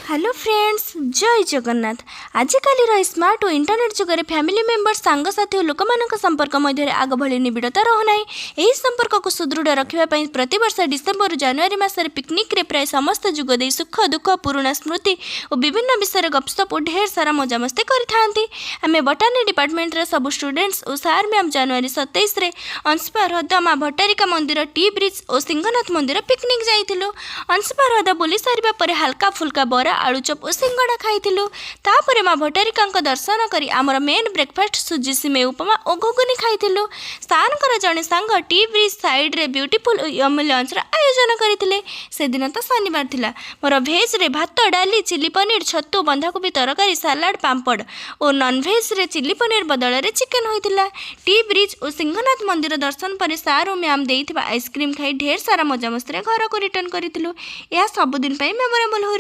Hello friends, जय Jagannath. आजिकल smart और internet जुगे फैमिली मेंबर सांगसाथी और लोक संपर्क मध्य आग भली निबिड़ता रहूना। यही संपर्क को सुदृढ़ रखापी प्रतिवर्ष डिसेम्बर जनवरी मसरे पिकनिक रे प्राय समस्त जुगदे सुख दुख पुराणा स्मृति और विभिन्न विषय गपसप और ढेर सारा मजामस्ती करते। आम बटानी डिपार्टमेंट रे सब स्टूडेंट्स और सार मैम जनवरी 27 रे अंशपा ह्रद माँ भट्टारिका मंदिर टी ब्रिज और सिंहनाथ मंदिर पिकनिक जाइथिलु। अंशपा ह्रद बुली सारिबा परे हल्का फुल्का बरा आलुचप और सिंगड़ा खाइथिलु। तापरे माँ भट्टारिका दर्शन करी आमर मेन ब्रेकफास्ट सुजी सिमे उपमा और घुगुनी खाइथिलु। सानकर जड़े सांग टी ब्रिज साइड रे ब्यूटीफुल यमी लंच आयोजन करथिले। से दिन तो शनिवार थिला। मोर भेज रे भात डाली चिली पनीर छतु बंधाकोबी तरकारी सालाड पांपड़ और नॉन भेज रे चिली पनीर बदल रे चिकेन होइथिला। टी ब्रिज और सिंहनाथ मंदिर दर्शन पर सार और मैम देइथिबा आइसक्रीम खाई ढेर सारा मजामस्ती घर को रिटर्न करथिलु। यह सब दिन मेमोरेबल हो